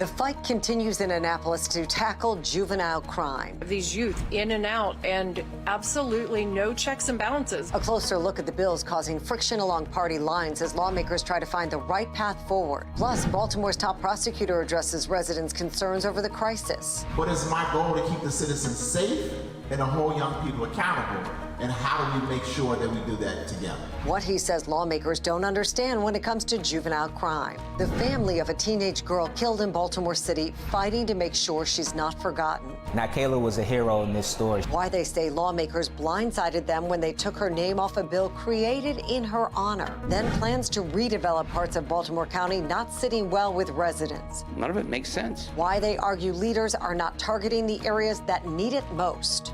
The fight continues in Annapolis to tackle juvenile crime. These youth in and out, and absolutely no checks and balances. A closer look at the bills causing friction along party lines as lawmakers try to find the right path forward. Plus, Baltimore's top prosecutor addresses residents' concerns over the crisis. But it's my goal to keep the citizens safe and to hold young people accountable. And how do we make sure that we do that together? What he says lawmakers don't understand when it comes to juvenile crime. The family of a teenage girl killed in Baltimore City fighting to make sure she's not forgotten. Now, Kayla was a hero in this story. Why they say lawmakers blindsided them when they took her name off a bill created in her honor. Then plans to redevelop parts of Baltimore County not sitting well with residents. None of it makes sense. Why they argue leaders are not targeting the areas that need it most.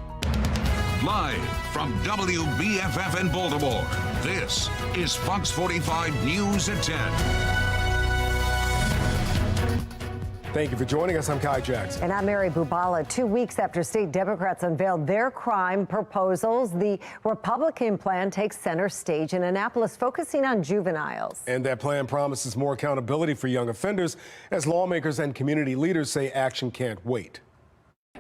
Live from WBFF in Baltimore, this is Fox 45 News at 10. Thank you for joining us. I'm Kai Jackson. And I'm Mary Bubala. 2 weeks after state Democrats unveiled their crime proposals, the Republican plan takes center stage in Annapolis, focusing on juveniles. And that plan promises more accountability for young offenders as lawmakers and community leaders say action can't wait.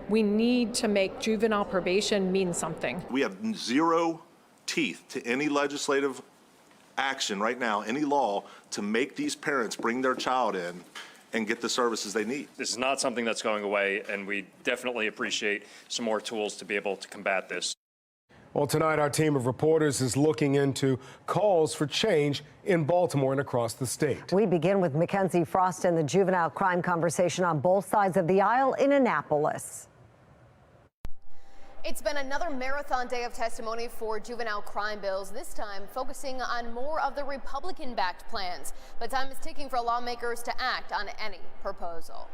We need to make juvenile probation mean something. We have zero teeth to any legislative action right now, any law, to make these parents bring their child in and get the services they need. This is not something that's going away, and we definitely appreciate some more tools to be able to combat this. Well, tonight our team of reporters is looking into calls for change in Baltimore and across the state. We begin with Mackenzie Frost and the juvenile crime conversation on both sides of the aisle in Annapolis. It's been another marathon day of testimony for juvenile crime bills, this time focusing on more of the Republican-backed plans. But time is ticking for lawmakers to act on any proposal.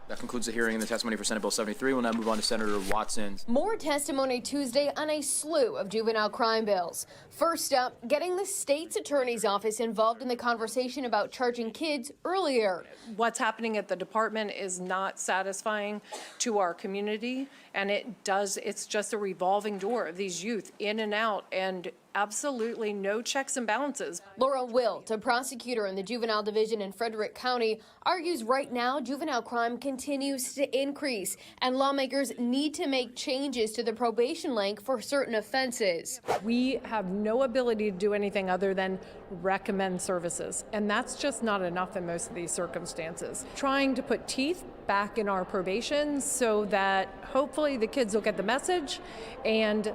That concludes the hearing and the testimony for Senate Bill 73. We'll now move on to Senator Watson's. More testimony Tuesday on a slew of juvenile crime bills. First up, getting the state's attorney's office involved in the conversation about charging kids earlier. What's happening at the department is not satisfying to our community, and it's just a revolving door of these youth in and out, and absolutely no checks and balances. Laura Wilt, a prosecutor in the Juvenile Division in Frederick County, argues right now juvenile crime continues to increase and lawmakers need to make changes to the probation length for certain offenses. We have no ability to do anything other than recommend services, and that's just not enough in most of these circumstances. Trying to put teeth back in our probation so that hopefully the kids will get the message and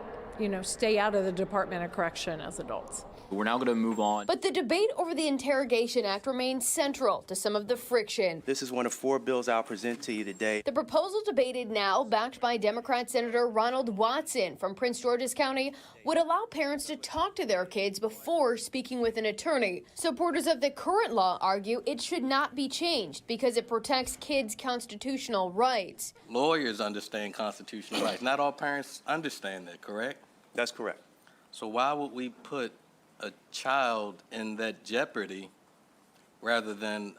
stay out of the Department of Correction as adults. We're now going to move on. But the debate over the Interrogation Act remains central to some of the friction. This is one of 4 bills I'll present to you today. The proposal debated now, backed by Democrat Senator Ronald Watson from Prince George's County, would allow parents to talk to their kids before speaking with an attorney. Supporters of the current law argue it should not be changed because it protects kids' constitutional rights. Lawyers understand constitutional rights. Not all parents understand that, correct? That's correct. So why would we put a child in that jeopardy rather than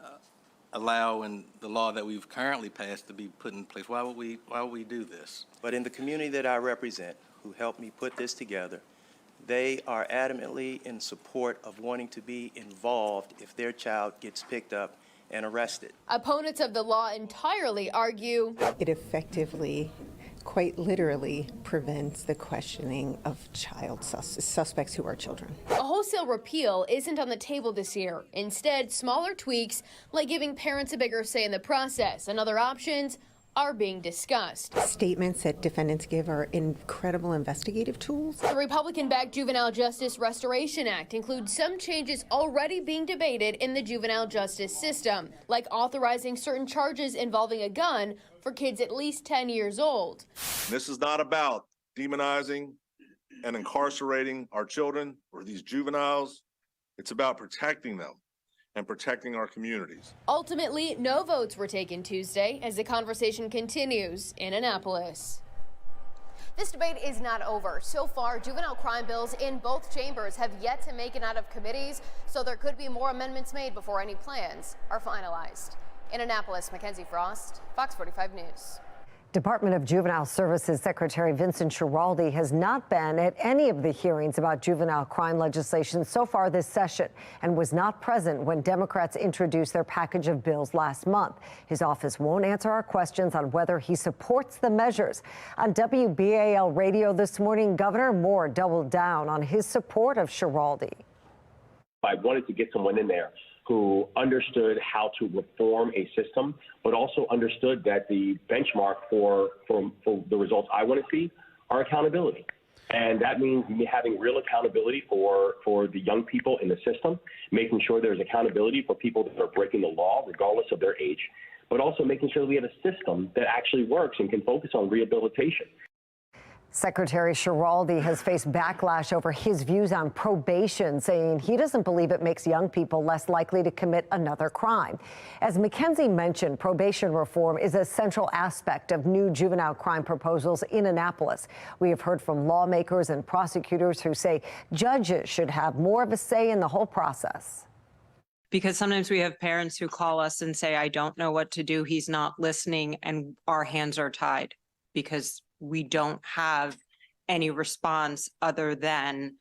allowing the law that we've currently passed to be put in place? Why would we do this? But in the community that I represent, who helped me put this together, they are adamantly in support of wanting to be involved if their child gets picked up and arrested. Opponents of the law entirely argue it effectively, quite literally, prevents the questioning of child suspects who are children. A wholesale repeal isn't on the table this year. Instead, smaller tweaks like giving parents a bigger say in the process and other options are being discussed. Statements that defendants give are incredible investigative tools. The Republican-backed Juvenile Justice Restoration Act includes some changes already being debated in the juvenile justice system, like authorizing certain charges involving a gun for kids at least 10 years old. This is not about demonizing and incarcerating our children or these juveniles. It's about protecting them and protecting our communities. Ultimately, no votes were taken Tuesday as the conversation continues in Annapolis. This debate is not over. So far, juvenile crime bills in both chambers have yet to make it out of committees, so there could be more amendments made before any plans are finalized. In Annapolis, Mackenzie Frost, Fox 45 News. Department of Juvenile Services Secretary Vincent Schiraldi has not been at any of the hearings about juvenile crime legislation so far this session and was not present when Democrats introduced their package of bills last month. His office won't answer our questions on whether he supports the measures. On WBAL radio this morning, Governor Moore doubled down on his support of Schiraldi. I wanted to get someone in there who understood how to reform a system, but also understood that the benchmark for the results I want to see are accountability. And that means having real accountability for the young people in the system, making sure there's accountability for people that are breaking the law, regardless of their age, but also making sure we have a system that actually works and can focus on rehabilitation. Secretary Schiraldi has faced backlash over his views on probation, saying he doesn't believe it makes young people less likely to commit another crime. As Mackenzie mentioned, probation reform is a central aspect of new juvenile crime proposals in Annapolis. We have heard from lawmakers and prosecutors who say judges should have more of a say in the whole process. Because sometimes we have parents who call us and say, I don't know what to do, he's not listening, and our hands are tied because we don't have any response other than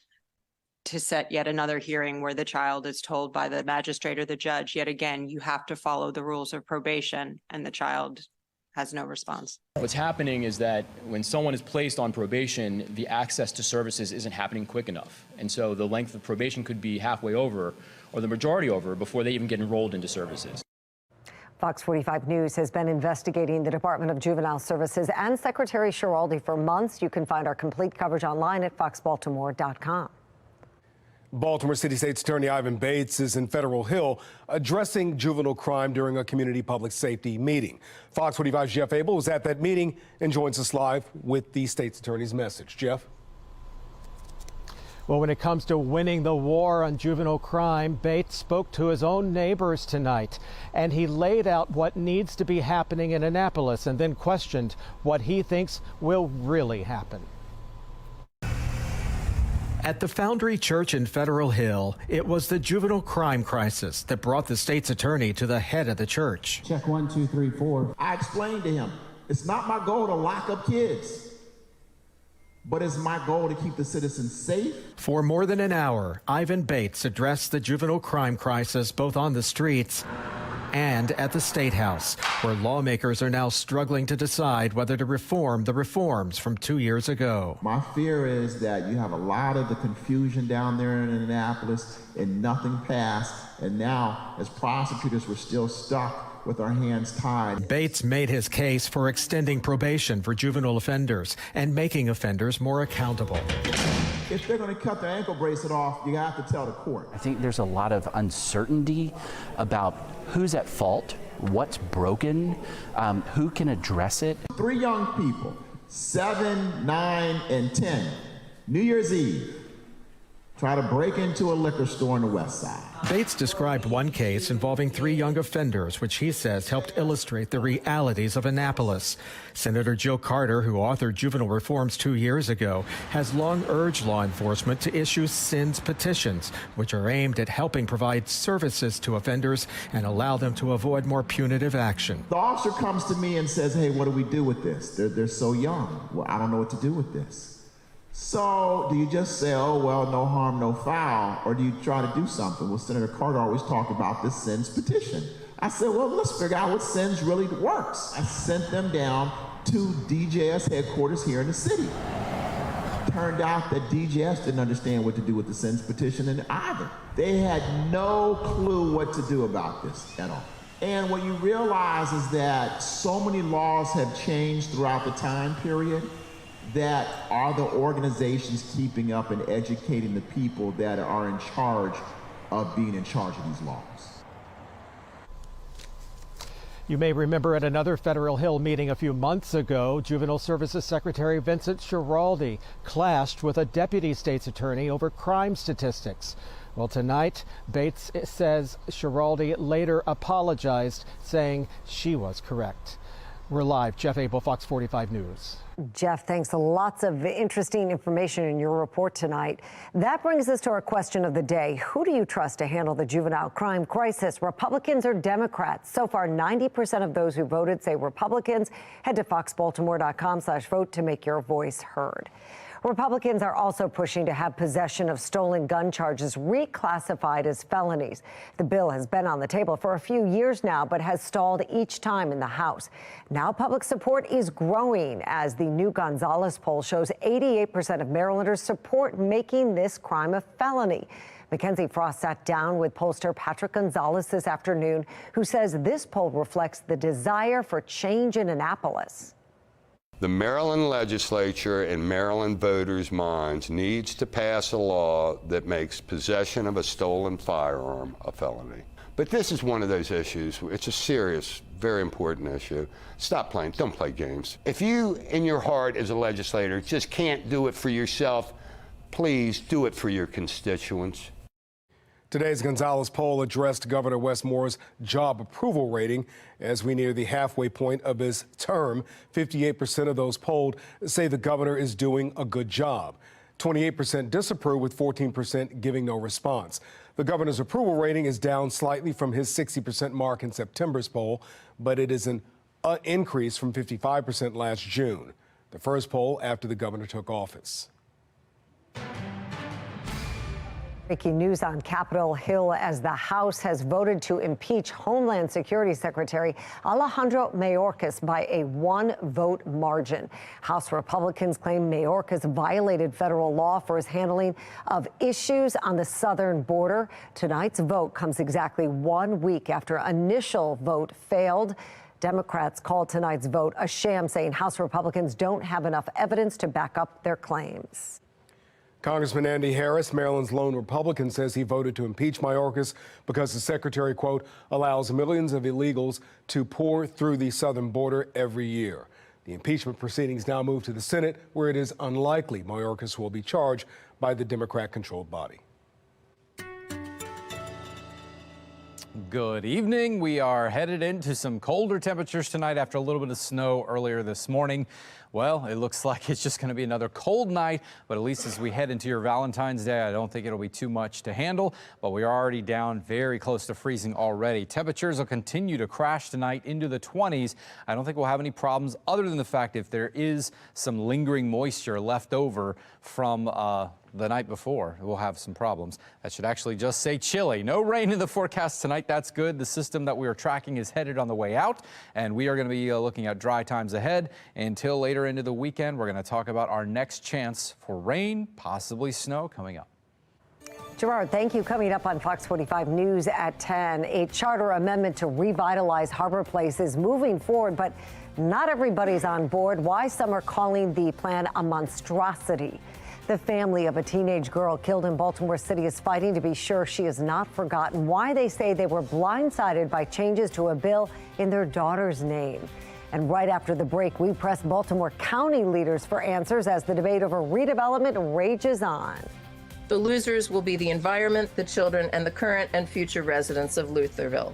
to set yet another hearing where the child is told by the magistrate or the judge, yet again, you have to follow the rules of probation, and the child has no response. What's happening is that when someone is placed on probation, the access to services isn't happening quick enough. And so the length of probation could be halfway over or the majority over before they even get enrolled into services. Fox 45 News has been investigating the Department of Juvenile Services and Secretary Schiraldi for months. You can find our complete coverage online at foxbaltimore.com. Baltimore City State's Attorney Ivan Bates is in Federal Hill addressing juvenile crime during a community public safety meeting. Fox 45's Jeff Abel was at that meeting and joins us live with the state's attorney's message. Jeff? Well, when it comes to winning the war on juvenile crime, Bates spoke to his own neighbors tonight, and he laid out what needs to be happening in Annapolis and then questioned what he thinks will really happen. At the Foundry Church in Federal Hill, it was the juvenile crime crisis that brought the state's attorney to the head of the church. Check 1, 2, 3, 4. I explained to him, it's not my goal to lock up kids, but it's my goal to keep the citizens safe. For more than an hour, Ivan Bates addressed the juvenile crime crisis both on the streets and at the State House, where lawmakers are now struggling to decide whether to reform the reforms from 2 years ago. My fear is that you have a lot of the confusion down there in Annapolis and nothing passed, and now as prosecutors we're still stuck with our hands tied. Bates made his case for extending probation for juvenile offenders and making offenders more accountable. If they're going to cut their ankle bracelet off, you have to tell the court. I think there's a lot of uncertainty about who's at fault, what's broken, who can address it. 3 young people, 7, 9, and 10, New Year's Eve, try to break into a liquor store on the west side. Bates described one case involving 3 young offenders, which he says helped illustrate the realities of Annapolis. Senator Jill Carter, who authored juvenile reforms 2 years ago, has long urged law enforcement to issue SINS petitions, which are aimed at helping provide services to offenders and allow them to avoid more punitive action. The officer comes to me and says, hey, what do we do with this? They're so young. Well, I don't know what to do with this. So do you just say, oh, well, no harm, no foul, or do you try to do something? Well, Senator Carter always talked about this SINS petition. I said, well, let's figure out what SINS really works. I sent them down to DJS headquarters here in the city. Turned out that DJS didn't understand what to do with the SINS petition either. They had no clue what to do about this at all. And what you realize is that so many laws have changed throughout the time period that are the organizations keeping up and educating the people that are in charge of being in charge of these laws. You may remember at another Federal Hill meeting a few months ago, Juvenile Services Secretary Vincent Schiraldi clashed with a deputy state's attorney over crime statistics. Well, tonight, Bates says Schiraldi later apologized, saying she was correct. We're live. Jeff Abel, Fox 45 News. Jeff, thanks. Lots of interesting information in your report tonight. That brings us to our question of the day. Who do you trust to handle the juvenile crime crisis, Republicans or Democrats? So far, 90% of those who voted say Republicans. Head to foxbaltimore.com/vote to make your voice heard. Republicans are also pushing to have possession of stolen gun charges reclassified as felonies. The bill has been on the table for a few years now, but has stalled each time in the House. Now public support is growing as the new Gonzalez poll shows 88% of Marylanders support making this crime a felony. Mackenzie Frost sat down with pollster Patrick Gonzalez this afternoon, who says this poll reflects the desire for change in Annapolis. The Maryland legislature and Maryland voters' minds needs to pass a law that makes possession of a stolen firearm a felony. But this is one of those issues. It's a serious, very important issue. Stop playing. Don't play games. If you, in your heart as a legislator, just can't do it for yourself, please do it for your constituents. Today's Gonzalez poll addressed Governor Wes Moore's job approval rating. As we near the halfway point of his term, 58% of those polled say the governor is doing a good job. 28% disapprove, with 14% giving no response. The governor's approval rating is down slightly from his 60% mark in September's poll, but it is an increase from 55% last June, the first poll after the governor took office. Breaking news on Capitol Hill as the House has voted to impeach Homeland Security Secretary Alejandro Mayorkas by a one-vote margin. House Republicans claim Mayorkas violated federal law for his handling of issues on the southern border. Tonight's vote comes exactly 1 week after initial vote failed. Democrats called tonight's vote a sham, saying House Republicans don't have enough evidence to back up their claims. Congressman Andy Harris, Maryland's lone Republican, says he voted to impeach Mayorkas because the secretary, quote, allows millions of illegals to pour through the southern border every year. The impeachment proceedings now move to the Senate, where it is unlikely Mayorkas will be charged by the Democrat-controlled body. Good evening. We are headed into some colder temperatures tonight after a little bit of snow earlier this morning. Well, it looks like it's just going to be another cold night, but at least as we head into your Valentine's Day, I don't think it'll be too much to handle, but we are already down very close to freezing already. Temperatures will continue to crash tonight into the 20s. I don't think we'll have any problems other than the fact if there is some lingering moisture left over from the night before, we'll have some problems. That should actually just say chilly. No rain in the forecast tonight. That's good. The system that we are tracking is headed on the way out, and we are going to be looking at dry times ahead until later into the weekend. We're going to talk about our next chance for rain, possibly snow coming up. Gerard, thank you. Coming up on Fox 45 News at 10, a charter amendment to revitalize Harbor Place is moving forward, but not everybody's on board. Why some are calling the plan a monstrosity. The family of a teenage girl killed in Baltimore City is fighting to be sure she is not forgotten. Why they say they were blindsided by changes to a bill in their daughter's name. And right after the break, we press Baltimore County leaders for answers as the debate over redevelopment rages on. The losers will be the environment, the children, and the current and future residents of Lutherville.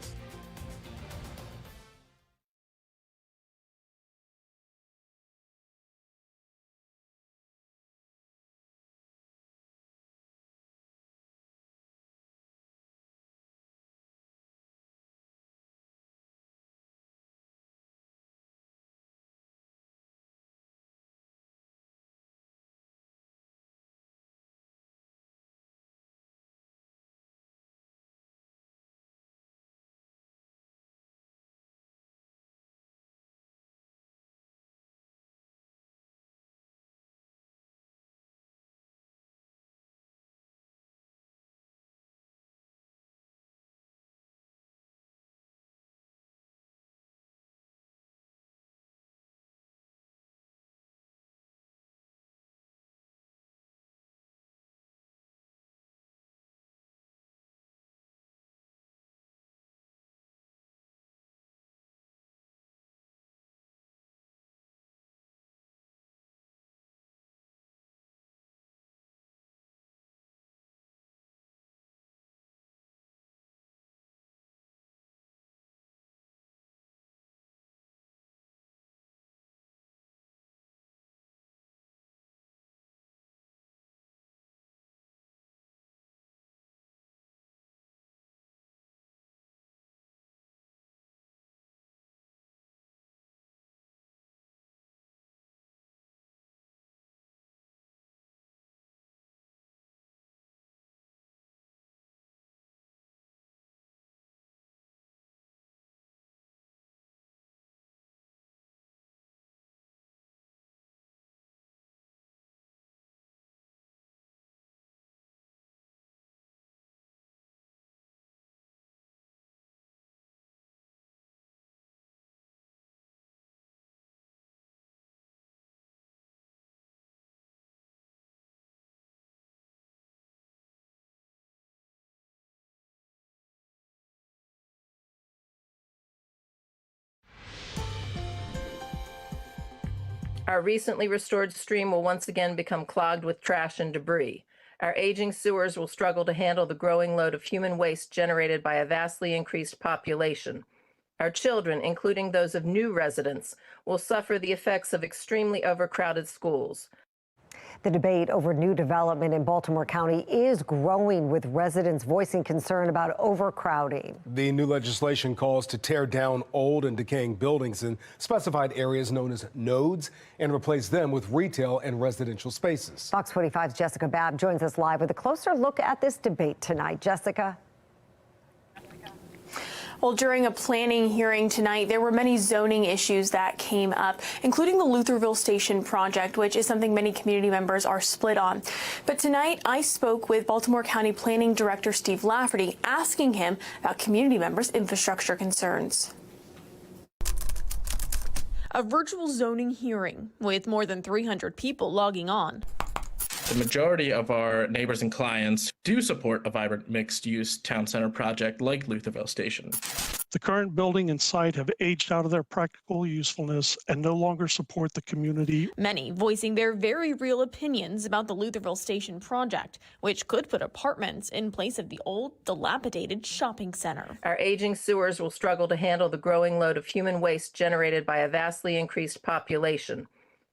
Our recently restored stream will once again become clogged with trash and debris. Our aging sewers will struggle to handle the growing load of human waste generated by a vastly increased population. Our children, including those of new residents, will suffer the effects of extremely overcrowded schools. The debate over new development in Baltimore County is growing, with residents voicing concern about overcrowding. The new legislation calls to tear down old and decaying buildings in specified areas known as nodes and replace them with retail and residential spaces. Fox 45's Jessica Babb joins us live with a closer look at this debate tonight. Jessica. Well, during a planning hearing tonight, there were many zoning issues that came up, including the Lutherville Station project, which is something many community members are split on. But tonight, I spoke with Baltimore County Planning Director Steve Lafferty, asking him about community members' infrastructure concerns. A virtual zoning hearing with more than 300 people logging on. The majority of our neighbors and clients do support a vibrant mixed-use town center project like Lutherville Station. The current building and site have aged out of their practical usefulness and no longer support the community. Many voicing their very real opinions about the Lutherville Station project, which could put apartments in place of the old, dilapidated shopping center. Our aging sewers will struggle to handle the growing load of human waste generated by a vastly increased population.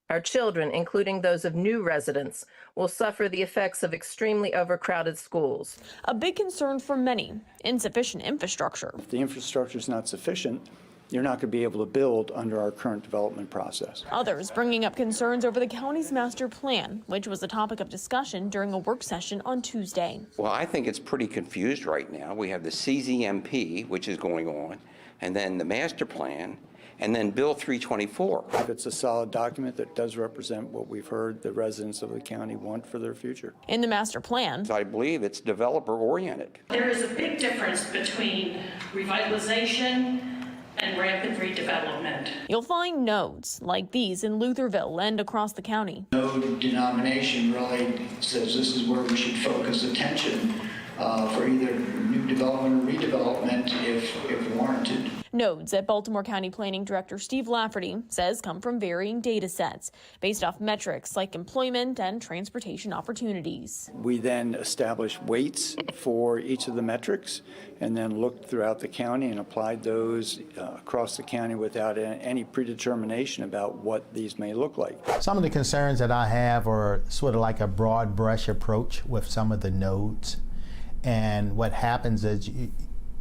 Our children, including those of new residents, will suffer the effects of extremely overcrowded schools. A big concern for many, insufficient infrastructure. If the infrastructure is not sufficient, you're not going to be able to build under our current development process. Others bringing up concerns over the county's master plan, which was a topic of discussion during a work session on Tuesday. Well, I think it's pretty confused right now. We have the CZMP, which is going on, and then the master plan, and then Bill 324. It's a solid document that does represent what we've heard the residents of the county want for their future. In the master plan, I believe it's developer-oriented. There is a big difference between revitalization and rapid redevelopment. You'll find nodes like these in Lutherville and across the county. Node denomination really says this is where we should focus attention for either new development or redevelopment if warranted. Nodes at Baltimore County Planning Director Steve Lafferty says come from varying data sets based off metrics like employment and transportation opportunities. We then established weights for each of the metrics and then looked throughout the county and applied those across the county without any predetermination about what these may look like. Some of the concerns that I have are sort of like a broad brush approach with some of the nodes. And what happens is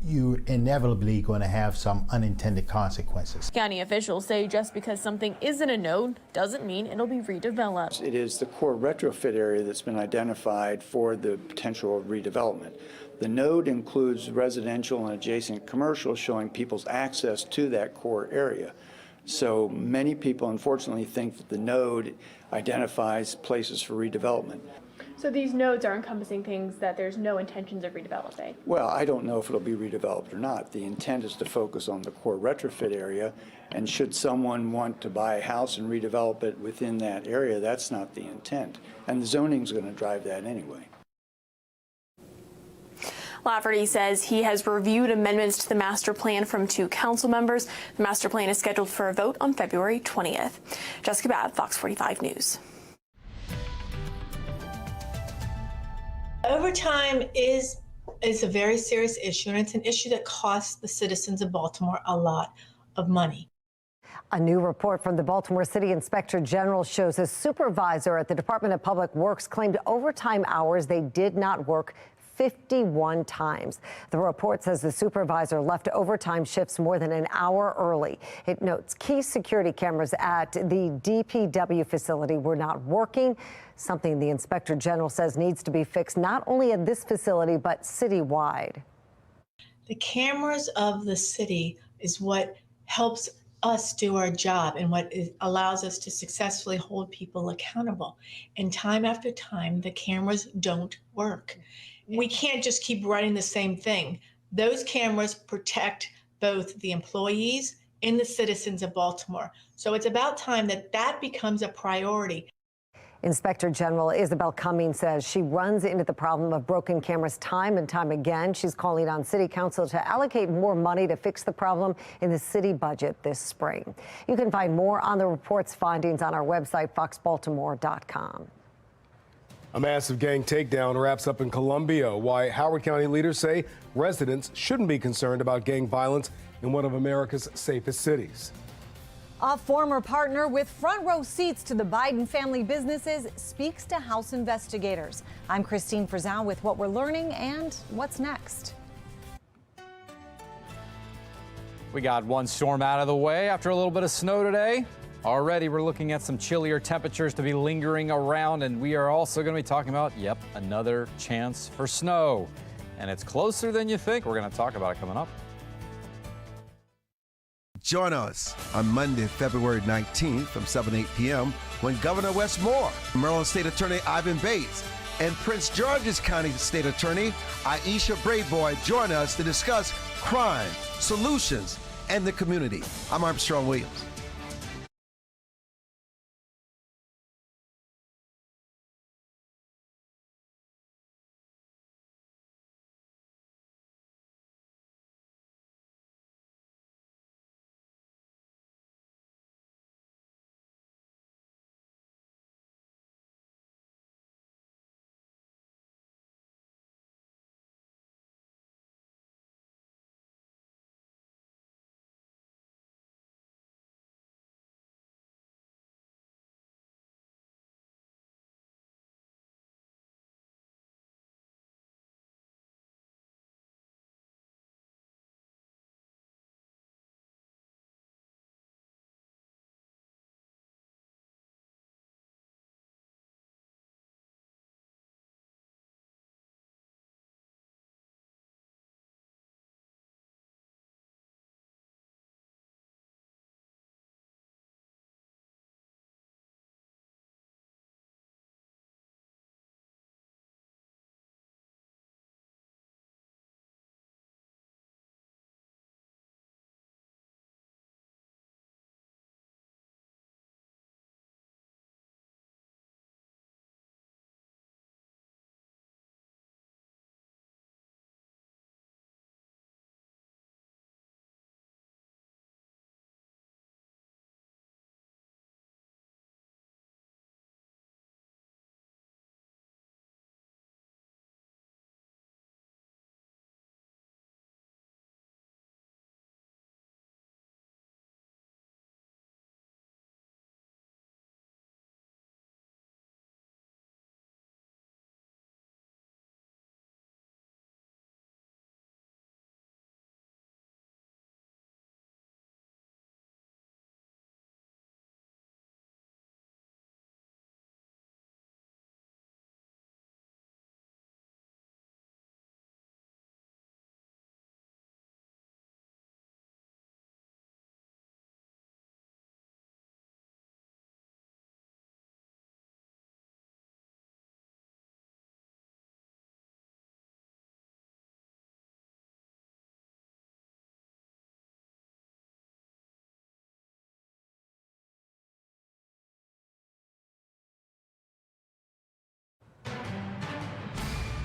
you're inevitably going to have some unintended consequences. County officials say just because something isn't a node doesn't mean it'll be redeveloped. It is the core retrofit area that's been identified for the potential of redevelopment. The node includes residential and adjacent commercial, showing people's access to that core area. So many people unfortunately think that the node identifies places for redevelopment. So these nodes are encompassing things that there's no intentions of redeveloping? Well, I don't know if it'll be redeveloped or not. The intent is to focus on the core retrofit area, and should someone want to buy a house and redevelop it within that area, that's not the intent. And the zoning's going to drive that anyway. Lafferty says he has reviewed amendments to the master plan from 2 council members. The master plan is scheduled for a vote on February 20th. Jessica Babb, Fox 45 News. Overtime is a very serious issue, and it's an issue that costs the citizens of Baltimore a lot of money. A new report from the Baltimore City Inspector General shows a supervisor at the Department of Public Works claimed overtime hours they did not work 51 times. The report says the supervisor left overtime shifts more than an hour early. It notes key security cameras at the DPW facility were not working, something the Inspector General says needs to be fixed not only at this facility, but citywide. The cameras of the city is what helps us do our job and what allows us to successfully hold people accountable. And time after time, the cameras don't work. We can't just keep running the same thing. Those cameras protect both the employees and the citizens of Baltimore. So it's about time that that becomes a priority. Inspector General Isabel Cummings says she runs into the problem of broken cameras time and time again. She's calling on City Council to allocate more money to fix the problem in the city budget this spring. You can find more on the report's findings on our website, foxbaltimore.com. A massive gang takedown wraps up in Columbia. Why Howard County leaders say residents shouldn't be concerned about gang violence in one of America's safest cities. A former partner with front row seats to the Biden family businesses speaks to House investigators. I'm Christine Frizzell with what we're learning and what's next. We got one storm out of the way after a little bit of snow today. Already we're looking at some chillier temperatures to be lingering around, and we are also going to be talking about, another chance for snow. And it's closer than you think. We're going to talk about it coming up. Join us on Monday, February 19th from 7 to 8 p.m. when Governor Wes Moore, Maryland State Attorney Ivan Bates, and Prince George's County State Attorney Aisha Braveboy join us to discuss crime, solutions, and the community. I'm Armstrong Williams.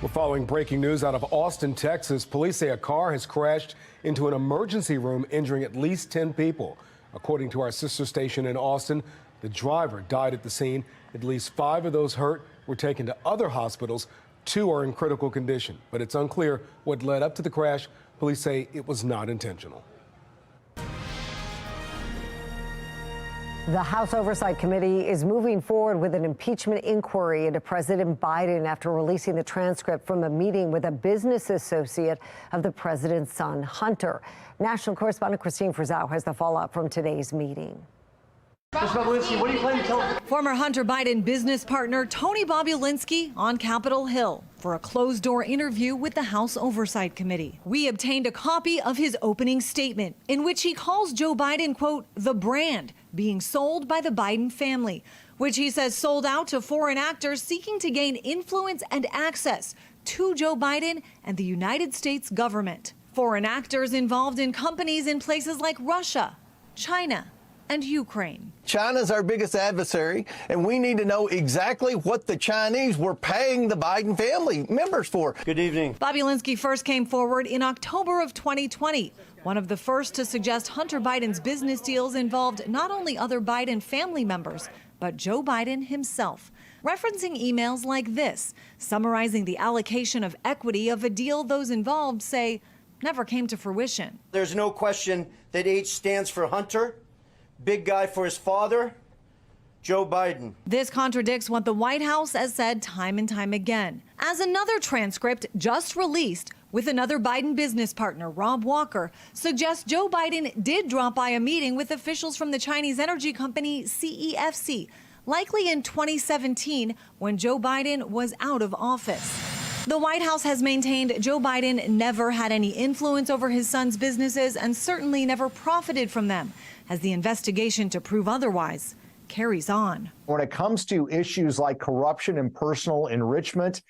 We're following breaking news out of Austin, Texas. Police say a car has crashed into an emergency room, injuring at least 10 people. According to our sister station in Austin, the driver died at the scene. At least 5 of those hurt were taken to other hospitals. 2 are in critical condition, but it's unclear what led up to the crash. Police say it was not intentional. The House Oversight Committee is moving forward with an impeachment inquiry into President Biden after releasing the transcript from a meeting with a business associate of the president's son, Hunter. National correspondent Christine Frizzell has the fallout from today's meeting. Former Hunter Biden business partner Tony Bobulinski on Capitol Hill for a closed-door interview with the House Oversight Committee. We obtained a copy of his opening statement in which he calls Joe Biden, quote, the brand being sold by the Biden family, which he says sold out to foreign actors seeking to gain influence and access to Joe Biden and the United States government. Foreign actors involved in companies in places like Russia, China, and Ukraine. China's our biggest adversary, and we need to know exactly what the Chinese were paying the Biden family members for. Good evening. Bobulinski first came forward in October of 2020, one of the first to suggest Hunter Biden's business deals involved not only other Biden family members, but Joe Biden himself, referencing emails like this, summarizing the allocation of equity of a deal those involved say never came to fruition. There's no question that H stands for Hunter, big guy for his father, Joe Biden. This contradicts what the White House has said time and time again, as another transcript just released with another Biden business partner, Rob Walker, suggests Joe Biden did drop by a meeting with officials from the Chinese energy company CEFC, likely in 2017 when Joe Biden was out of office. The White House has maintained Joe Biden never had any influence over his son's businesses and certainly never profited from them, as the investigation to prove otherwise carries on. When it comes to issues like corruption and personal enrichment,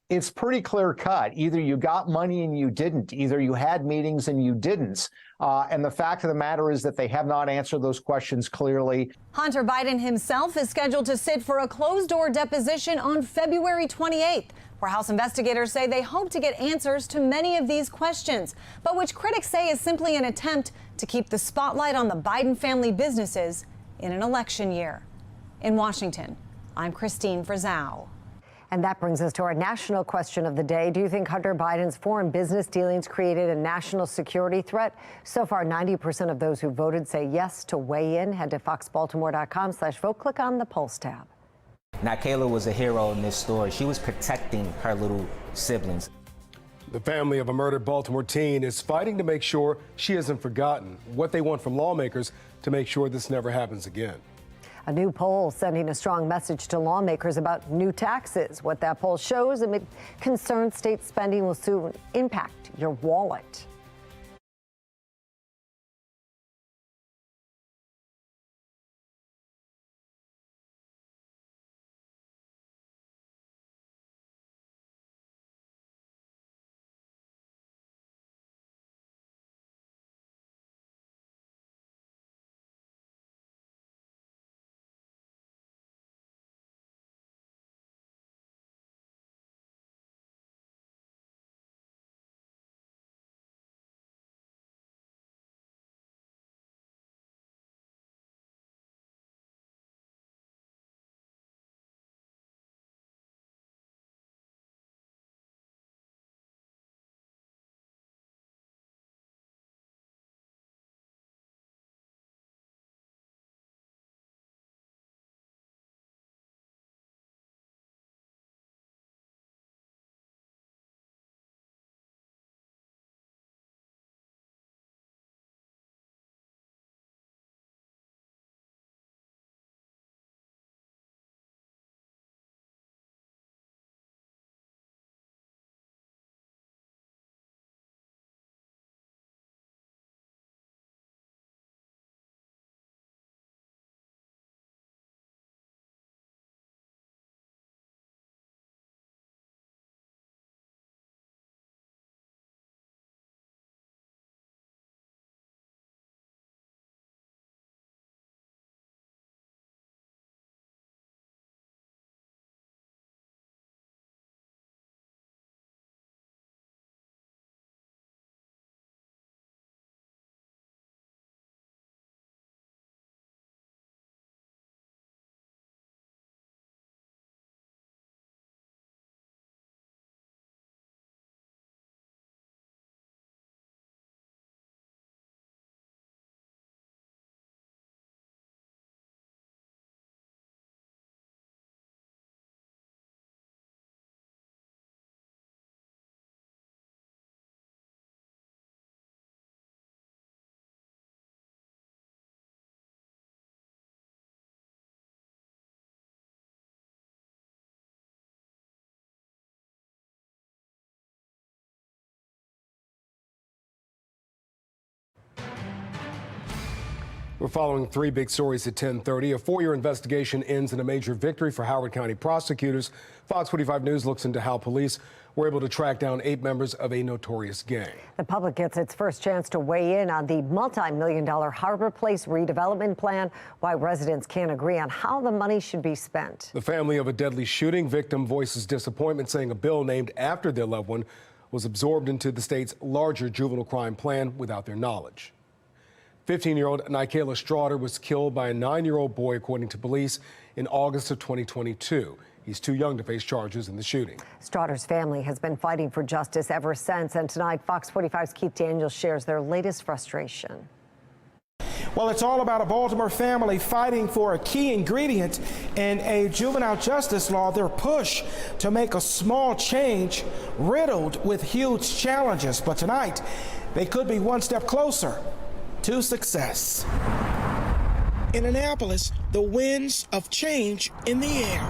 it's pretty clear cut. Either you got money and you didn't. Either you had meetings and you didn't. And the fact of the matter is that they have not answered those questions clearly. Hunter Biden himself is scheduled to sit for a closed-door deposition on February 28th, where House investigators say they hope to get answers to many of these questions, but which critics say is simply an attempt to keep the spotlight on the Biden family businesses in an election year. In Washington, I'm Christine Frizzau. And that brings us to our national question of the day. Do you think Hunter Biden's foreign business dealings created a national security threat? So far, 90% of those who voted say yes to weigh in. Head to foxbaltimore.com/vote. Click on the Pulse tab. Now, Kayla was a hero in this story. She was protecting her little siblings. The family of a murdered Baltimore teen is fighting to make sure she isn't forgotten. What they want from lawmakers to make sure this never happens again. A new poll sending a strong message to lawmakers about new taxes. What that poll shows, amid concerns state spending will soon impact your wallet. We're following three big stories at 10:30. A 4-year investigation ends in a major victory for Howard County prosecutors. Fox 45 News looks into how police were able to track down 8 members of a notorious gang. The public gets its first chance to weigh in on the multi-million-dollar Harbor Place redevelopment plan, why residents can't agree on how the money should be spent. The family of a deadly shooting victim voices disappointment, saying a bill named after their loved one was absorbed into the state's larger juvenile crime plan without their knowledge. 15-year-old Nikayla Straughter was killed by a 9-year-old boy, according to police, in August of 2022. He's too young to face charges in the shooting. Straughter's family has been fighting for justice ever since, and tonight Fox 45's Keith Daniels shares their latest frustration. Well, it's all about a Baltimore family fighting for a key ingredient in a juvenile justice law, their push to make a small change riddled with huge challenges. But tonight, they could be one step closer to success. In Annapolis, the winds of change in the air.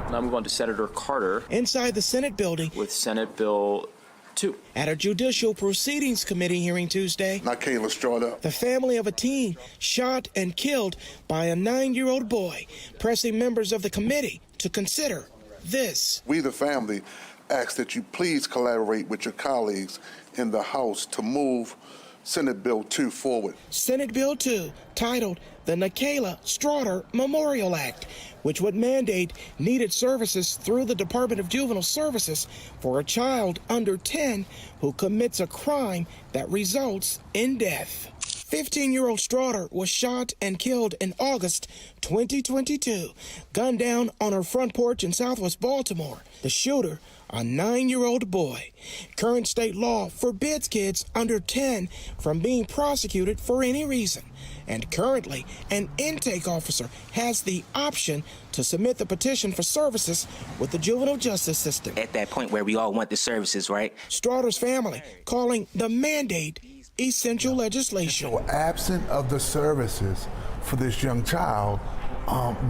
Now move on to Senator Carter. Inside the Senate building with Senate Bill 2. At a Judicial Proceedings Committee hearing Tuesday, Nikayla Straughter, the family of a teen shot and killed by a 9-year-old boy, pressing members of the committee to consider this. We, the family, ask that you please collaborate with your colleagues in the House to move Senate Bill 2 forward. Senate Bill 2, titled the Nikayla Straughter Memorial Act, which would mandate needed services through the Department of Juvenile Services for a child under 10 who commits a crime that results in death. 15-year-old Straughter was shot and killed in August 2022, gunned down on her front porch in Southwest Baltimore. The shooter, a 9-year-old boy. Current state law forbids kids under 10 from being prosecuted for any reason. And currently, an intake officer has the option to submit the petition for services with the juvenile justice system. At that point where we all want the services, right? Straughter's family calling the mandate essential legislation. So absent of the services for this young child,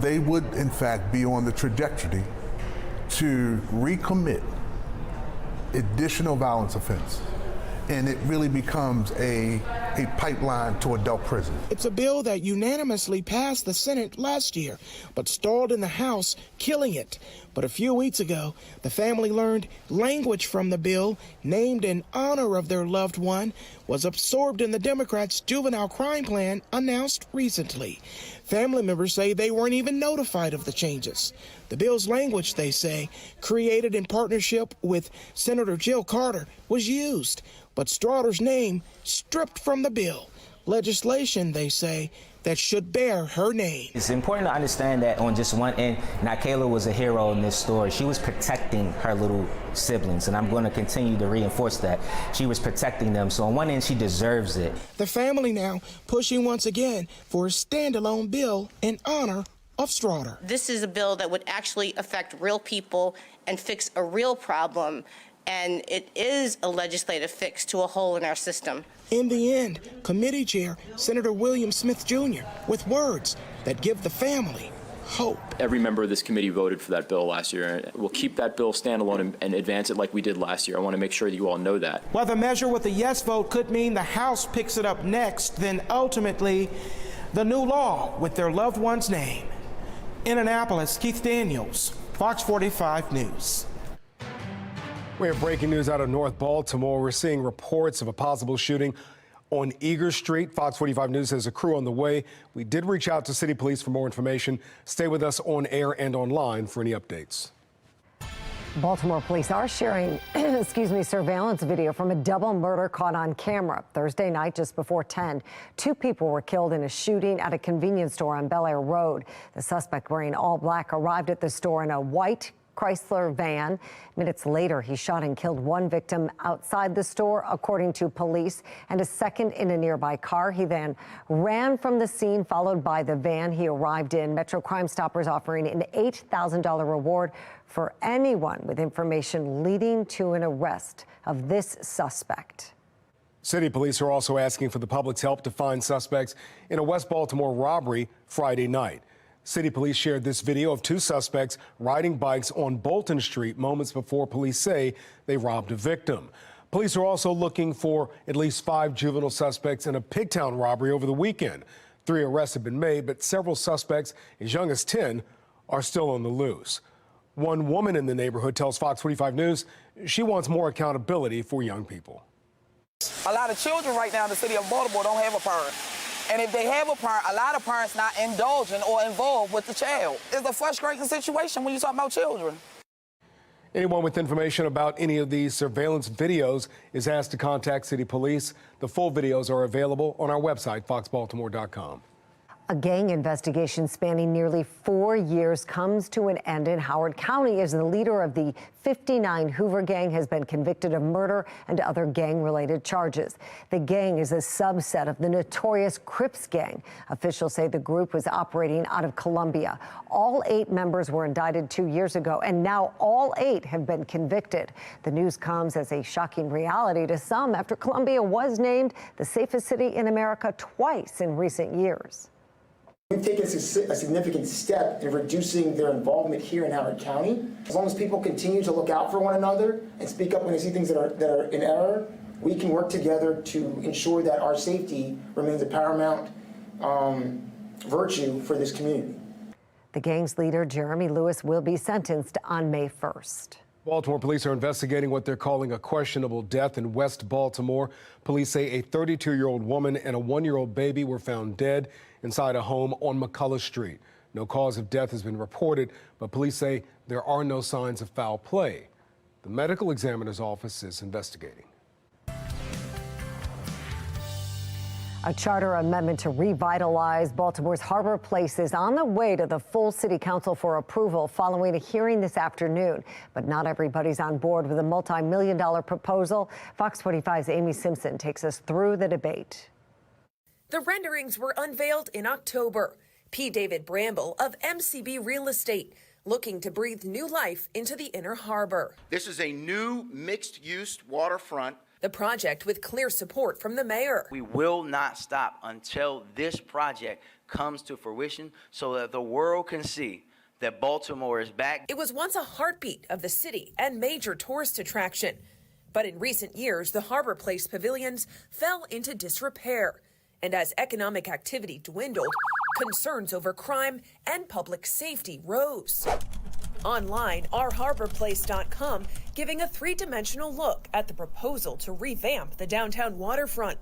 they would in fact be on the trajectory to recommit additional violence offense. And it really becomes a pipeline to adult prison. It's a bill that unanimously passed the Senate last year, but stalled in the House, killing it. But a few weeks ago, the family learned language from the bill, named in honor of their loved one, was absorbed in the Democrats' juvenile crime plan announced recently. Family members say they weren't even notified of the changes. The bill's language, they say, created in partnership with Senator Jill Carter, was used, but Straughter's name stripped from the bill. Legislation, they say, that should bear her name. It's important to understand that on just one end, Nikayla was a hero in this story. She was protecting her little siblings, and I'm going to continue to reinforce that. She was protecting them, so on one end, she deserves it. The family now pushing once again for a standalone bill in honor of Straughter. This is a bill that would actually affect real people and fix a real problem, and it is a legislative fix to a hole in our system. In the end, committee chair Senator William Smith Jr. with words that give the family hope. Every member of this committee voted for that bill last year. We'll keep that bill standalone and advance it like we did last year. I want to make sure that you all know that. While the measure with a yes vote could mean the House picks it up next, then ultimately the new law with their loved one's name. In Annapolis, Keith Daniels, Fox 45 News. We have breaking news out of North Baltimore. We're seeing reports of a possible shooting on Eager Street. Fox 45 News has a crew on the way. We did reach out to city police for more information. Stay with us on air and online for any updates. Baltimore police are sharing, surveillance video from a double murder caught on camera. Thursday night, just before 10, 2 people were killed in a shooting at a convenience store on Bel Air Road. The suspect, wearing all black, arrived at the store in a white Chrysler van. Minutes later, he shot and killed 1 victim outside the store, according to police, and a second in a nearby car. He then ran from the scene, followed by the van he arrived in. Metro Crime Stoppers offering an $8,000 reward for anyone with information leading to an arrest of this suspect. City police are also asking for the public's help to find suspects in a West Baltimore robbery Friday night. City police shared this video of 2 suspects riding bikes on Bolton Street moments before police say they robbed a victim. Police are also looking for at least 5 juvenile suspects in a Pigtown robbery over the weekend. 3 arrests have been made, but several suspects as young as 10 are still on the loose. One woman in the neighborhood tells Fox 45 News she wants more accountability for young people. A lot of children right now in the city of Baltimore don't have a parent. And if they have a parent, a lot of parents not indulging or involved with the child. It's a frustrating situation when you talk about children. Anyone with information about any of these surveillance videos is asked to contact city police. The full videos are available on our website, foxbaltimore.com. A gang investigation spanning nearly 4 years comes to an end in Howard County as the leader of the 59 Hoover gang has been convicted of murder and other gang-related charges. The gang is a subset of the notorious Crips gang. Officials say the group was operating out of Colombia. All 8 members were indicted 2 years ago, and now all 8 have been convicted. The news comes as a shocking reality to some after Colombia was named the safest city in America twice in recent years. We've taken a significant step in reducing their involvement here in Howard County. As long as people continue to look out for one another and speak up when they see things that are in error, we can work together to ensure that our safety remains a paramount virtue for this community. The gang's leader, Jeremy Lewis, will be sentenced on May 1st. Baltimore police are investigating what they're calling a questionable death in West Baltimore. Police say a 32-year-old woman and a 1-year-old baby were found dead inside a home on McCullough Street. No cause of death has been reported, but police say there are no signs of foul play. The medical examiner's office is investigating. A charter amendment to revitalize Baltimore's Harbor Place is on the way to the full city council for approval following a hearing this afternoon. But not everybody's on board with a multi-million-dollar proposal. Fox 45's Amy Simpson takes us through the debate. The renderings were unveiled in October. P. David Bramble of MCB Real Estate looking to breathe new life into the Inner Harbor. This is a new mixed-use waterfront. The project with clear support from the mayor. We will not stop until this project comes to fruition so that the world can see that Baltimore is back. It was once a heartbeat of the city and major tourist attraction. But in recent years, the Harbor Place pavilions fell into disrepair. And as economic activity dwindled, concerns over crime and public safety rose. Online, ourharborplace.com giving a 3-dimensional look at the proposal to revamp the downtown waterfront.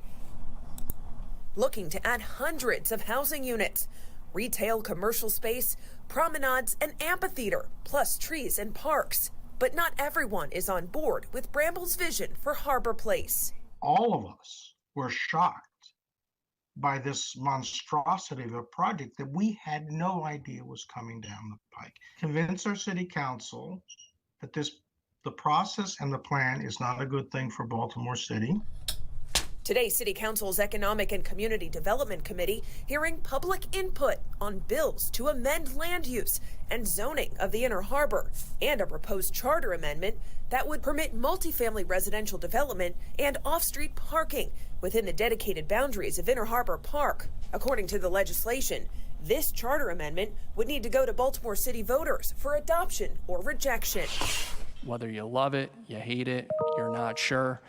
Looking to add hundreds of housing units, retail, commercial space, promenades, and amphitheater, plus trees and parks. But not everyone is on board with Bramble's vision for Harbor Place. All of us were shocked by this monstrosity of a project that we had no idea was coming down the pike. Convince our city council that the process and the plan is not a good thing for Baltimore City. Today, City Council's Economic and Community Development Committee hearing public input on bills to amend land use and zoning of the Inner Harbor and a proposed charter amendment that would permit multifamily residential development and off-street parking within the dedicated boundaries of Inner Harbor Park. According to the legislation, this charter amendment would need to go to Baltimore City voters for adoption or rejection. Whether you love it, you hate it, you're not sure.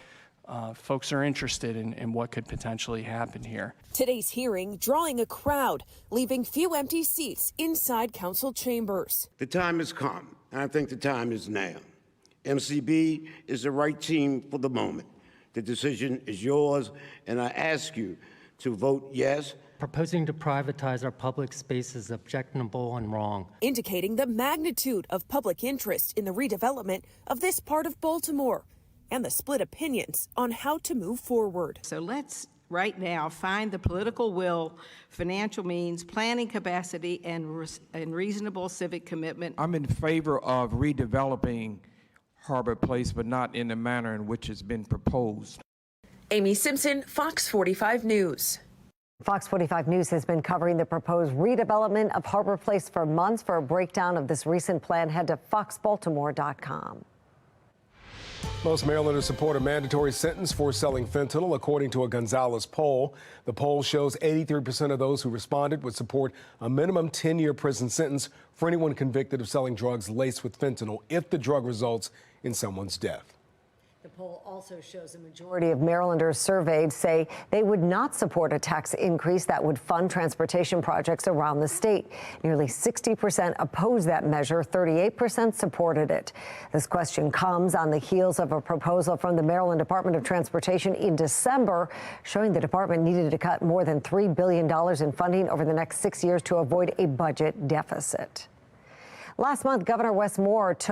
Folks are interested in what could potentially happen here. Today's hearing drawing a crowd, leaving few empty seats inside council chambers. The time has come, and I think the time is now. MCB is the right team for the moment. The decision is yours, and I ask you to vote yes. Proposing to privatize our public space is objectionable and wrong. Indicating the magnitude of public interest in the redevelopment of this part of Baltimore and the split opinions on how to move forward. So let's right now find the political will, financial means, planning capacity, and reasonable civic commitment. I'm in favor of redeveloping Harbor Place, but not in the manner in which it's been proposed. Amy Simpson, Fox 45 News. Fox 45 News has been covering the proposed redevelopment of Harbor Place for months. For a breakdown of this recent plan, head to foxbaltimore.com. Most Marylanders support a mandatory sentence for selling fentanyl, according to a Gonzales poll. The poll shows 83% of those who responded would support a minimum 10-year prison sentence for anyone convicted of selling drugs laced with fentanyl if the drug results in someone's death. The poll also shows a majority of Marylanders surveyed say they would not support a tax increase that would fund transportation projects around the state. Nearly 60% opposed that measure, 38% supported it. This question comes on the heels of a proposal from the Maryland Department of Transportation in December, showing the department needed to cut more than $3 billion in funding over the next 6 years to avoid a budget deficit. Last month, Governor Wes Moore took